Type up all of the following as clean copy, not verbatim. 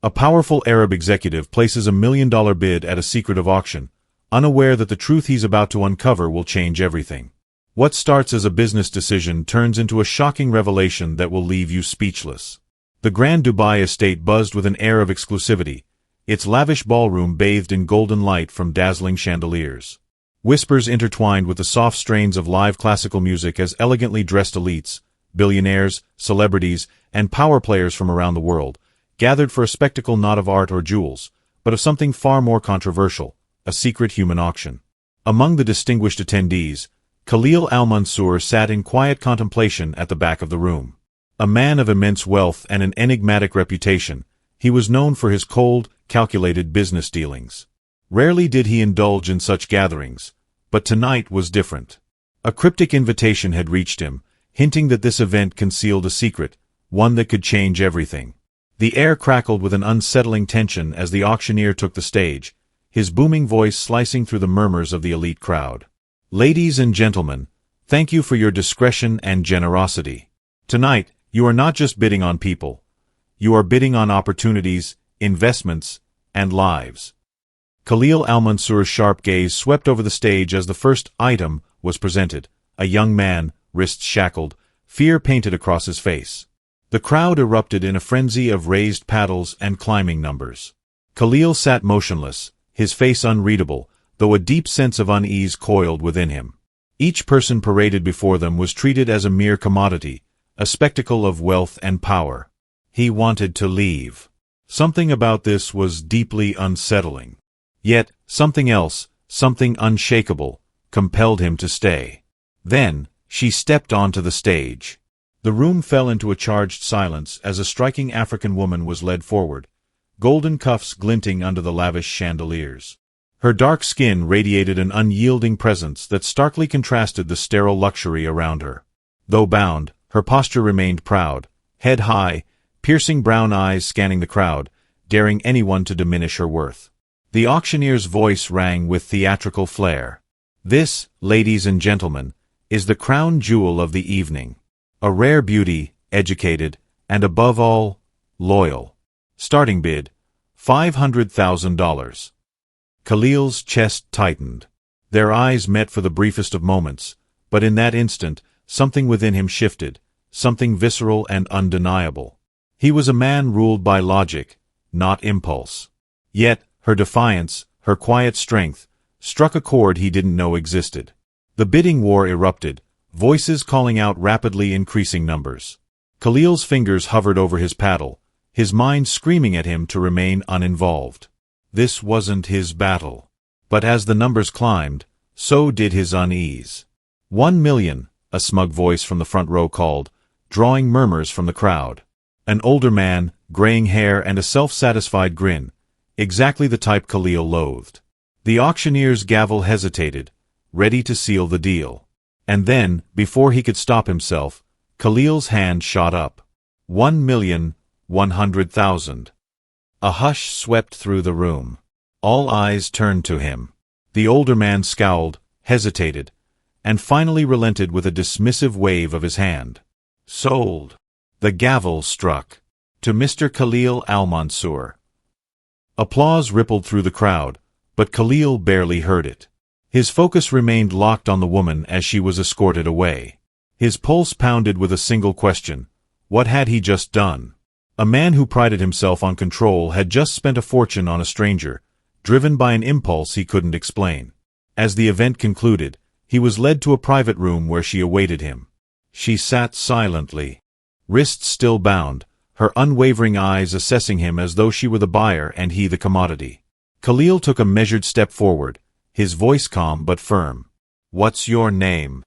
A powerful Arab executive places $1 million bid at a secretive auction, unaware that the truth he's about to uncover will change everything. What starts as a business decision turns into a shocking revelation that will leave you speechless. The Grand Dubai estate buzzed with an air of exclusivity, its lavish ballroom bathed in golden light from dazzling chandeliers. Whispers intertwined with the soft strains of live classical music as elegantly dressed elites, billionaires, celebrities, and power players from around the world gathered for a spectacle not of art or jewels, but of something far more controversial, a secret human auction. Among the distinguished attendees, Khalil al-Mansour sat in quiet contemplation at the back of the room. A man of immense wealth and an enigmatic reputation, he was known for his cold, calculated business dealings. Rarely did he indulge in such gatherings, but tonight was different. A cryptic invitation had reached him, hinting that this event concealed a secret, one that could change everything. The air crackled with an unsettling tension as the auctioneer took the stage, his booming voice slicing through the murmurs of the elite crowd. Ladies and gentlemen, thank you for your discretion and generosity. Tonight, you are not just bidding on people. You are bidding on opportunities, investments, and lives. Khalil al-Mansour's sharp gaze swept over the stage as the first item was presented, a young man, wrists shackled, fear painted across his face. The crowd erupted in a frenzy of raised paddles and climbing numbers. Khalil sat motionless, his face unreadable, though a deep sense of unease coiled within him. Each person paraded before them was treated as a mere commodity, a spectacle of wealth and power. He wanted to leave. Something about this was deeply unsettling. Yet, something else, something unshakable, compelled him to stay. Then, she stepped onto the stage. The room fell into a charged silence as a striking African woman was led forward, golden cuffs glinting under the lavish chandeliers. Her dark skin radiated an unyielding presence that starkly contrasted the sterile luxury around her. Though bound, her posture remained proud, head high, piercing brown eyes scanning the crowd, daring anyone to diminish her worth. The auctioneer's voice rang with theatrical flair. This, ladies and gentlemen, is the crown jewel of the evening. A rare beauty, educated, and above all, loyal. Starting bid, $500,000. Khalil's chest tightened. Their eyes met for the briefest of moments, but in that instant, something within him shifted, something visceral and undeniable. He was a man ruled by logic, not impulse. Yet, her defiance, her quiet strength, struck a chord he didn't know existed. The bidding war erupted, voices calling out rapidly increasing numbers. Khalil's fingers hovered over his paddle, his mind screaming at him to remain uninvolved. This wasn't his battle. But as the numbers climbed, so did his unease. 1 million, a smug voice from the front row called, drawing murmurs from the crowd. An older man, graying hair and a self-satisfied grin, exactly the type Khalil loathed. The auctioneer's gavel hesitated, ready to seal the deal. And then, before he could stop himself, Khalil's hand shot up. 1,100,000. A hush swept through the room. All eyes turned to him. The older man scowled, hesitated, and finally relented with a dismissive wave of his hand. Sold. The gavel struck. To Mr. Khalil al-Mansour. Applause rippled through the crowd, but Khalil barely heard it. His focus remained locked on the woman as she was escorted away. His pulse pounded with a single question. What had he just done? A man who prided himself on control had just spent a fortune on a stranger, driven by an impulse he couldn't explain. As the event concluded, he was led to a private room where she awaited him. She sat silently, wrists still bound, her unwavering eyes assessing him as though she were the buyer and he the commodity. Khalil took a measured step forward, his voice calm but firm. "What's your name?"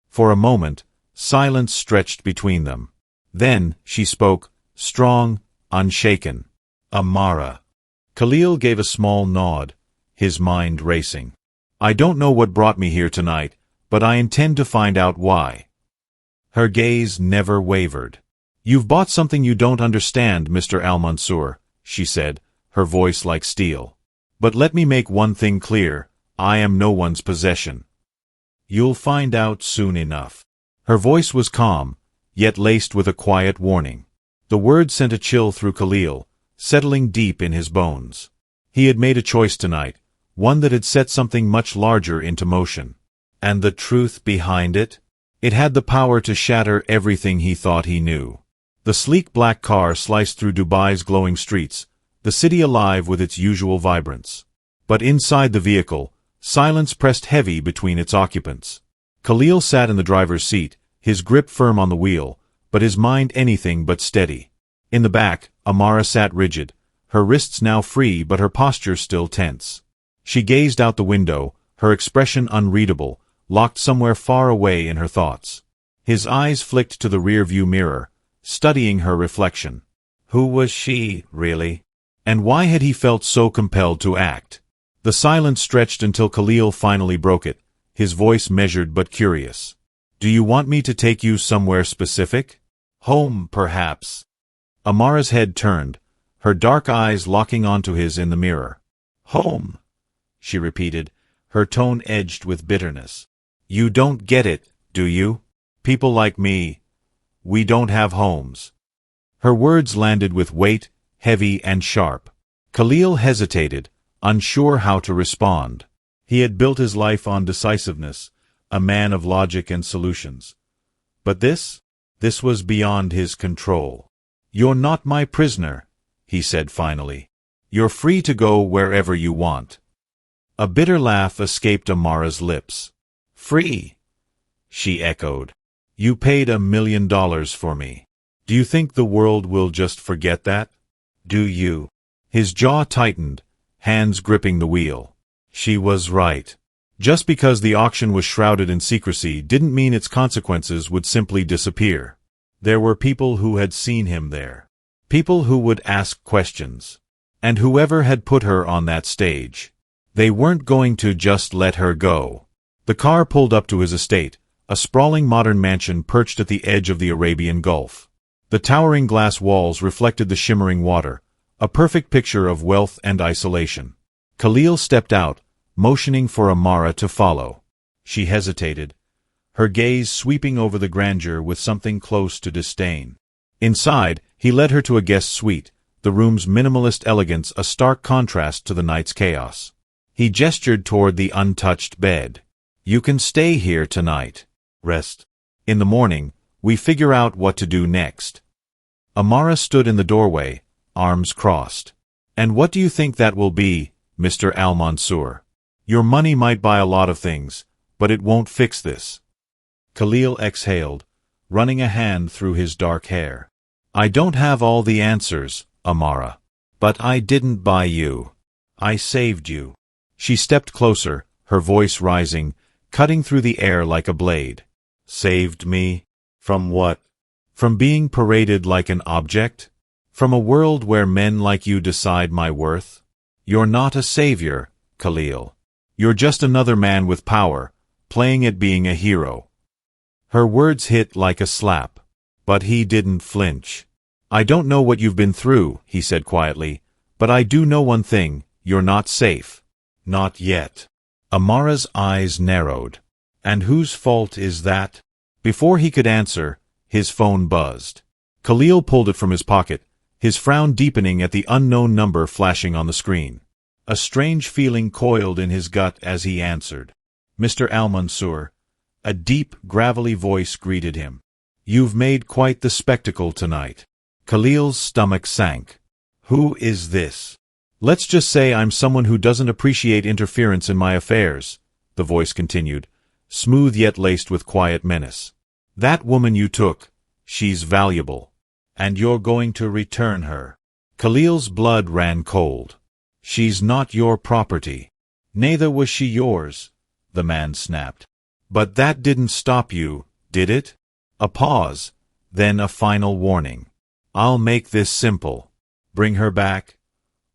For a moment, silence stretched between them. Then, she spoke, strong, unshaken. "Amara." Khalil gave a small nod, his mind racing. "I don't know what brought me here tonight, but I intend to find out why." Her gaze never wavered. "You've bought something you don't understand, Mr. al-Mansour," she said, her voice like steel. "But let me make one thing clear, I am no one's possession. You'll find out soon enough." Her voice was calm, yet laced with a quiet warning. The word sent a chill through Khalil, settling deep in his bones. He had made a choice tonight, one that had set something much larger into motion. And the truth behind it? It had the power to shatter everything he thought he knew. The sleek black car sliced through Dubai's glowing streets, the city alive with its usual vibrance. But inside the vehicle, silence pressed heavy between its occupants. Khalil sat in the driver's seat, his grip firm on the wheel, but his mind anything but steady. In the back, Amara sat rigid, her wrists now free but her posture still tense. She gazed out the window, her expression unreadable, locked somewhere far away in her thoughts. His eyes flicked to the rear-view mirror, studying her reflection. Who was she, really? And why had he felt so compelled to act? The silence stretched until Khalil finally broke it, his voice measured but curious. Do you want me to take you somewhere specific? Home, perhaps. Amara's head turned, her dark eyes locking onto his in the mirror. Home, she repeated, her tone edged with bitterness. You don't get it, do you? People like me, we don't have homes. Her words landed with weight, heavy and sharp. Khalil hesitated, unsure how to respond. He had built his life on decisiveness, a man of logic and solutions. But this was beyond his control. You're not my prisoner, he said finally. You're free to go wherever you want. A bitter laugh escaped Amara's lips. Free, she echoed. You paid $1 million for me. Do you think the world will just forget that? Do you? His jaw tightened, hands gripping the wheel. She was right. Just because the auction was shrouded in secrecy didn't mean its consequences would simply disappear. There were people who had seen him there. People who would ask questions. And whoever had put her on that stage. They weren't going to just let her go. The car pulled up to his estate, a sprawling modern mansion perched at the edge of the Arabian Gulf. The towering glass walls reflected the shimmering water, a perfect picture of wealth and isolation. Khalil stepped out, motioning for Amara to follow. She hesitated, her gaze sweeping over the grandeur with something close to disdain. Inside, he led her to a guest suite, the room's minimalist elegance a stark contrast to the night's chaos. He gestured toward the untouched bed. You can stay here tonight. Rest. In the morning, we figure out what to do next. Amara stood in the doorway, arms crossed. And what do you think that will be, Mr. Al-Mansour? Your money might buy a lot of things, but it won't fix this. Khalil exhaled, running a hand through his dark hair. I don't have all the answers, Amara. But I didn't buy you. I saved you. She stepped closer, her voice rising, cutting through the air like a blade. Saved me? From what? From being paraded like an object? From a world where men like you decide my worth? You're not a savior, Khalil. You're just another man with power, playing at being a hero. Her words hit like a slap. But he didn't flinch. I don't know what you've been through, he said quietly, but I do know one thing, you're not safe. Not yet. Amara's eyes narrowed. And whose fault is that? Before he could answer, his phone buzzed. Khalil pulled it from his pocket, his frown deepening at the unknown number flashing on the screen. A strange feeling coiled in his gut as he answered. Mr. Al-Mansour. A deep, gravelly voice greeted him. You've made quite the spectacle tonight. Khalil's stomach sank. Who is this? Let's just say I'm someone who doesn't appreciate interference in my affairs, the voice continued, smooth yet laced with quiet menace. That woman you took, she's valuable. And you're going to return her. Khalil's blood ran cold. She's not your property. Neither was she yours, the man snapped. But that didn't stop you, did it? A pause, then a final warning. I'll make this simple. Bring her back,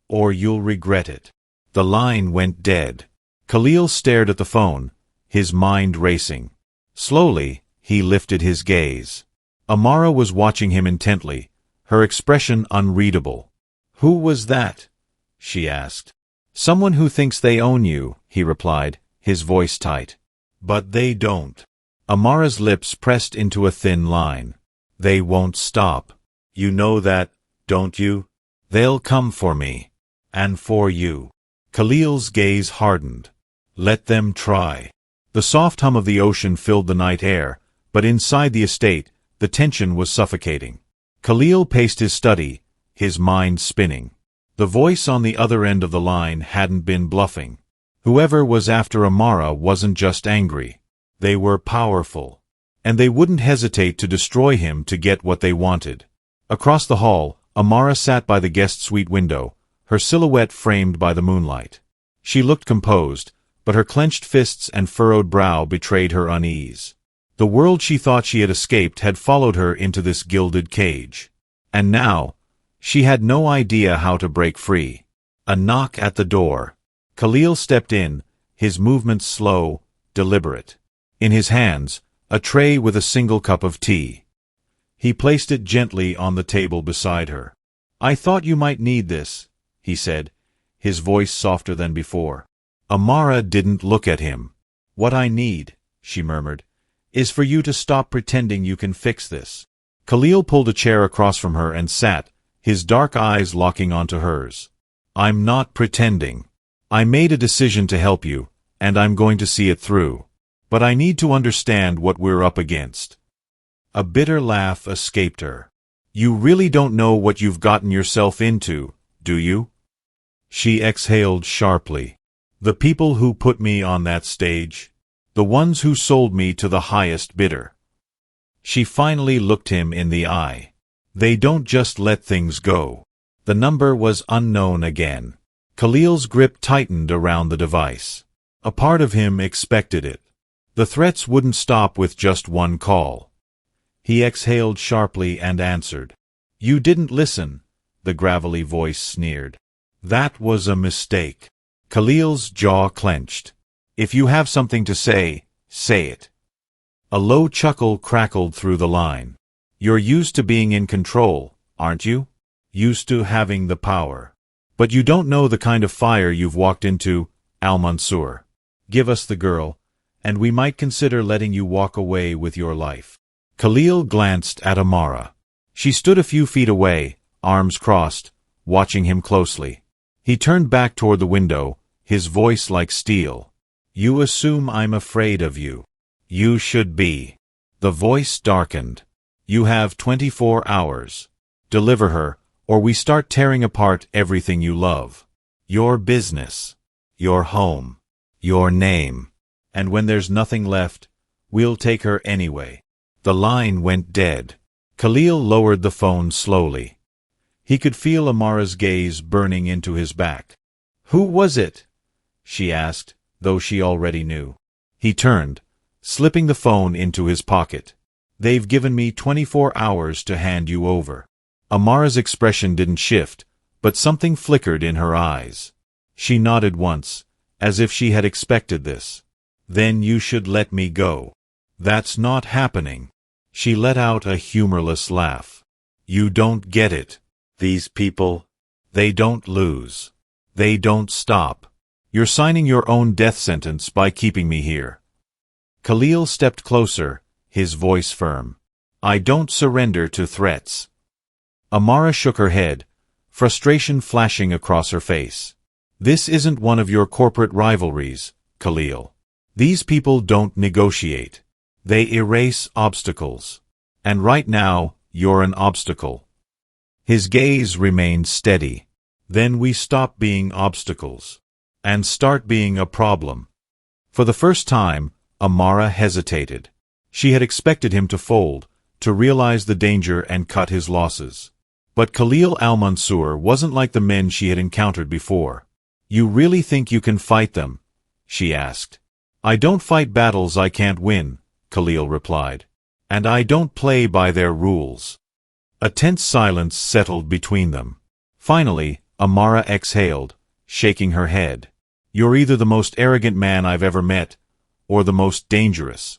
or you'll regret it. The line went dead. Khalil stared at the phone, his mind racing. Slowly, he lifted his gaze. Amara was watching him intently, her expression unreadable. Who was that? She asked. Someone who thinks they own you, he replied, his voice tight. But they don't. Amara's lips pressed into a thin line. They won't stop. You know that, don't you? They'll come for me. And for you. Khalil's gaze hardened. Let them try. The soft hum of the ocean filled the night air, but inside the estate, the tension was suffocating. Khalil paced his study, his mind spinning. The voice on the other end of the line hadn't been bluffing. Whoever was after Amara wasn't just angry. They were powerful. And they wouldn't hesitate to destroy him to get what they wanted. Across the hall, Amara sat by the guest suite window, her silhouette framed by the moonlight. She looked composed, but her clenched fists and furrowed brow betrayed her unease. The world she thought she had escaped had followed her into this gilded cage. And now, she had no idea how to break free. A knock at the door. Khalil stepped in, his movements slow, deliberate. In his hands, a tray with a single cup of tea. He placed it gently on the table beside her. "I thought you might need this," he said, his voice softer than before. Amara didn't look at him. "What I need," she murmured, "is for you to stop pretending you can fix this." Khalil pulled a chair across from her and sat, his dark eyes locking onto hers. "I'm not pretending. I made a decision to help you, and I'm going to see it through. But I need to understand what we're up against." A bitter laugh escaped her. "You really don't know what you've gotten yourself into, do you?" She exhaled sharply. "The people who put me on that stage, the ones who sold me to the highest bidder." She finally looked him in the eye. "They don't just let things go." The number was unknown again. Khalil's grip tightened around the device. A part of him expected it. The threats wouldn't stop with just one call. He exhaled sharply and answered. "You didn't listen," the gravelly voice sneered. "That was a mistake." Khalil's jaw clenched. "If you have something to say, say it." A low chuckle crackled through the line. "You're used to being in control, aren't you? Used to having the power. But you don't know the kind of fire you've walked into, Al-Mansur. Give us the girl, and we might consider letting you walk away with your life." Khalil glanced at Amara. She stood a few feet away, arms crossed, watching him closely. He turned back toward the window, his voice like steel. "You assume I'm afraid of you. You should be." The voice darkened. "You have 24 hours. Deliver her, or we start tearing apart everything you love. Your business, your home, your name. And when there's nothing left, we'll take her anyway." The line went dead. Khalil lowered the phone slowly. He could feel Amara's gaze burning into his back. "Who was it?" she asked, though she already knew. He turned, slipping the phone into his pocket. "They've given me 24 hours to hand you over." Amara's expression didn't shift, but something flickered in her eyes. She nodded once, as if she had expected this. "Then you should let me go." "That's not happening." She let out a humorless laugh. "You don't get it. These people, they don't lose. They don't stop. You're signing your own death sentence by keeping me here." Khalil stepped closer, his voice firm. "I don't surrender to threats." Amara shook her head, frustration flashing across her face. "This isn't one of your corporate rivalries, Khalil. These people don't negotiate. They erase obstacles. And right now, you're an obstacle." His gaze remained steady. "Then we stop being obstacles. And start being a problem." For the first time, Amara hesitated. She had expected him to fold, to realize the danger and cut his losses. But Khalil Al-Mansur wasn't like the men she had encountered before. "You really think you can fight them?" she asked. "I don't fight battles I can't win," Khalil replied. "And I don't play by their rules." A tense silence settled between them. Finally, Amara exhaled, shaking her head. "You're either the most arrogant man I've ever met, or the most dangerous."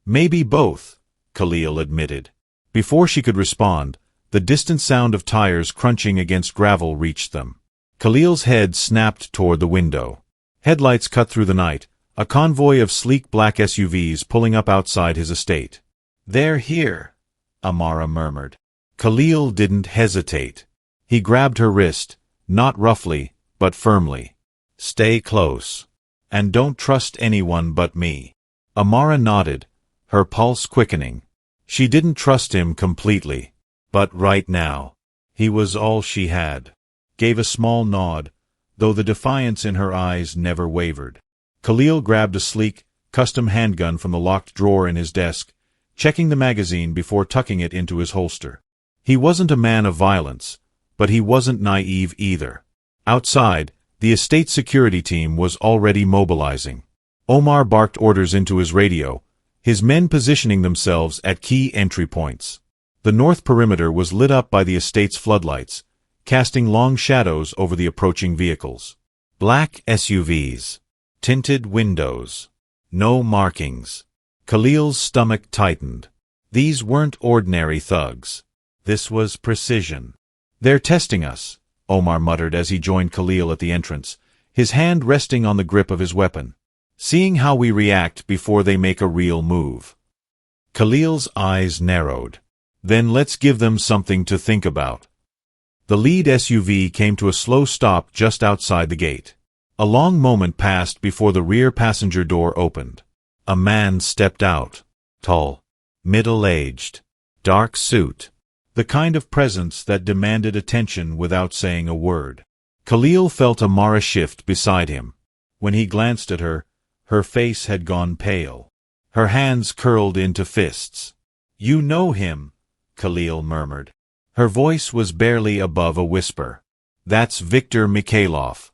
"Maybe both," Khalil admitted. Before she could respond, the distant sound of tires crunching against gravel reached them. Khalil's head snapped toward the window. Headlights cut through the night, a convoy of sleek black SUVs pulling up outside his estate. "They're here," Amara murmured. Khalil didn't hesitate. He grabbed her wrist, not roughly, but firmly. "Stay close. And don't trust anyone but me." Amara nodded, her pulse quickening. She didn't trust him completely. But right now, he was all she had. Gave a small nod, though the defiance in her eyes never wavered. Khalil grabbed a sleek, custom handgun from the locked drawer in his desk, checking the magazine before tucking it into his holster. He wasn't a man of violence, but he wasn't naive either. Outside, the estate security team was already mobilizing. Omar barked orders into his radio, his men positioning themselves at key entry points. The north perimeter was lit up by the estate's floodlights, casting long shadows over the approaching vehicles. Black SUVs. Tinted windows. No markings. Khalil's stomach tightened. These weren't ordinary thugs. This was precision. "They're testing us," Omar muttered as he joined Khalil at the entrance, his hand resting on the grip of his weapon. "Seeing how we react before they make a real move." Khalil's eyes narrowed. "Then let's give them something to think about." The lead SUV came to a slow stop just outside the gate. A long moment passed before the rear passenger door opened. A man stepped out. Tall, middle-aged, dark suit. The kind of presence that demanded attention without saying a word. Khalil felt Amara shift beside him. When he glanced at her, her face had gone pale. Her hands curled into fists. "You know him," Khalil murmured. Her voice was barely above a whisper. "That's Viktor Mikhailov."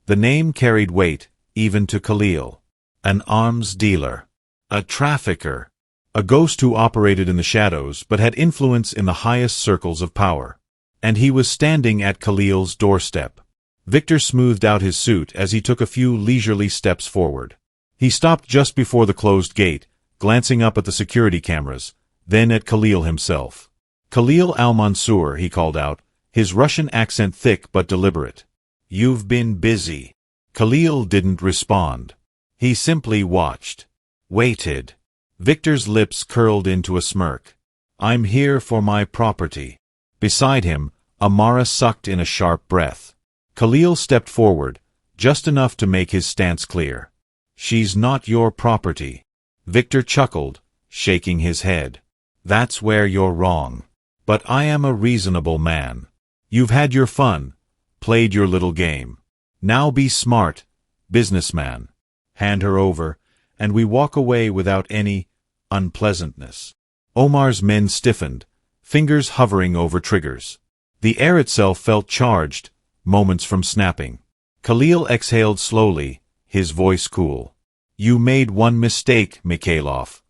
The name carried weight, even to Khalil. An arms dealer. A trafficker. A ghost who operated in the shadows but had influence in the highest circles of power. And he was standing at Khalil's doorstep. Viktor smoothed out his suit as he took a few leisurely steps forward. He stopped just before the closed gate, glancing up at the security cameras, then at Khalil himself. "Khalil al-Mansour," he called out, his Russian accent thick but deliberate. "You've been busy." Khalil didn't respond. He simply watched. Waited. Viktor's lips curled into a smirk. "I'm here for my property." Beside him, Amara sucked in a sharp breath. Khalil stepped forward, just enough to make his stance clear. "She's not your property." Viktor chuckled, shaking his head. "That's where you're wrong. But I am a reasonable man. You've had your fun, played your little game. Now be smart, businessman. Hand her over, and we walk away without any unpleasantness." Omar's men stiffened, fingers hovering over triggers. The air itself felt charged, moments from snapping. Khalil exhaled slowly, his voice cool. "You made one mistake, Mikhailov."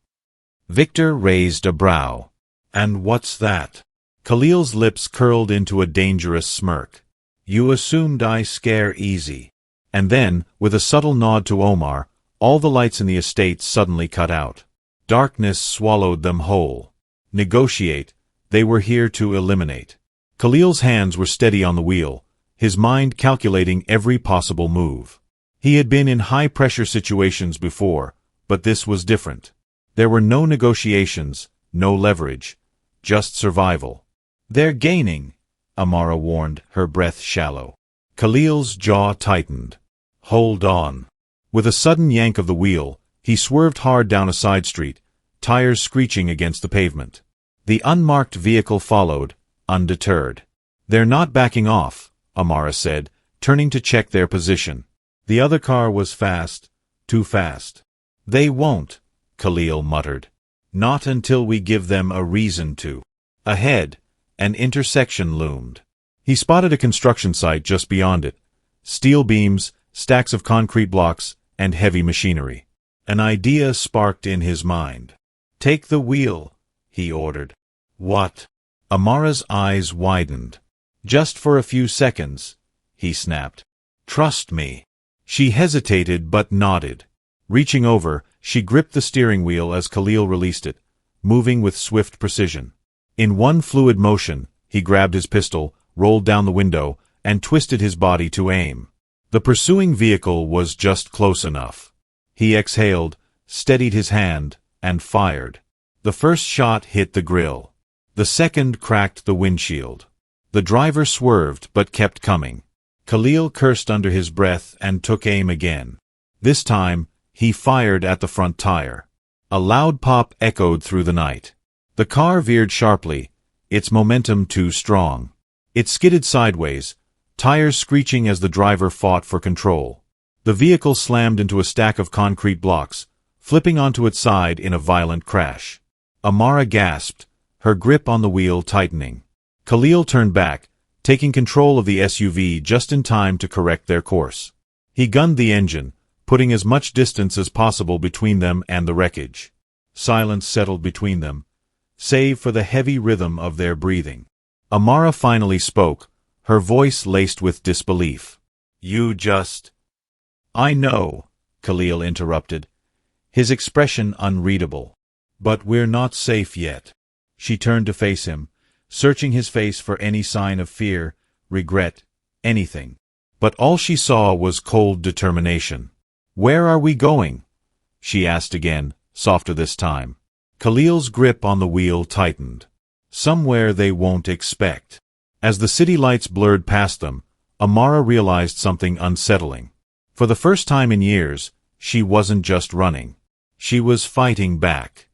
Viktor raised a brow. "And what's that?" Khalil's lips curled into a dangerous smirk. "You assumed I scare easy." And then, with a subtle nod to Omar, all the lights in the estate suddenly cut out. Darkness swallowed them whole. Negotiate, they were here to eliminate. Khalil's hands were steady on the wheel, his mind calculating every possible move. He had been in high-pressure situations before, but this was different. There were no negotiations, no leverage, just survival. "They're gaining," Amara warned, her breath shallow. Khalil's jaw tightened. "Hold on." With a sudden yank of the wheel, he swerved hard down a side street, tires screeching against the pavement. The unmarked vehicle followed, undeterred. "They're not backing off," Amara said, turning to check their position. The other car was fast, too fast. "They won't," Khalil muttered. "Not until we give them a reason to." Ahead, an intersection loomed. He spotted a construction site just beyond it. Steel beams, stacks of concrete blocks, and heavy machinery. An idea sparked in his mind. "Take the wheel," he ordered. "What?" Amara's eyes widened. "Just for a few seconds," he snapped. "Trust me." She hesitated but nodded. Reaching over, she gripped the steering wheel as Khalil released it, moving with swift precision. In one fluid motion, he grabbed his pistol, rolled down the window, and twisted his body to aim. The pursuing vehicle was just close enough. He exhaled, steadied his hand, and fired. The first shot hit the grill. The second cracked the windshield. The driver swerved but kept coming. Khalil cursed under his breath and took aim again. This time, he fired at the front tire. A loud pop echoed through the night. The car veered sharply, its momentum too strong. It skidded sideways, tires screeching as the driver fought for control. The vehicle slammed into a stack of concrete blocks, flipping onto its side in a violent crash. Amara gasped, her grip on the wheel tightening. Khalil turned back, taking control of the SUV just in time to correct their course. He gunned the engine, putting as much distance as possible between them and the wreckage. Silence settled between them, save for the heavy rhythm of their breathing. Amara finally spoke, her voice laced with disbelief. "You just—" "I know," Khalil interrupted, his expression unreadable. "But we're not safe yet." She turned to face him, searching his face for any sign of fear, regret, anything. But all she saw was cold determination. "Where are we going?" she asked again, softer this time. Khalil's grip on the wheel tightened. "Somewhere they won't expect." As the city lights blurred past them, Amara realized something unsettling. For the first time in years, she wasn't just running. She was fighting back.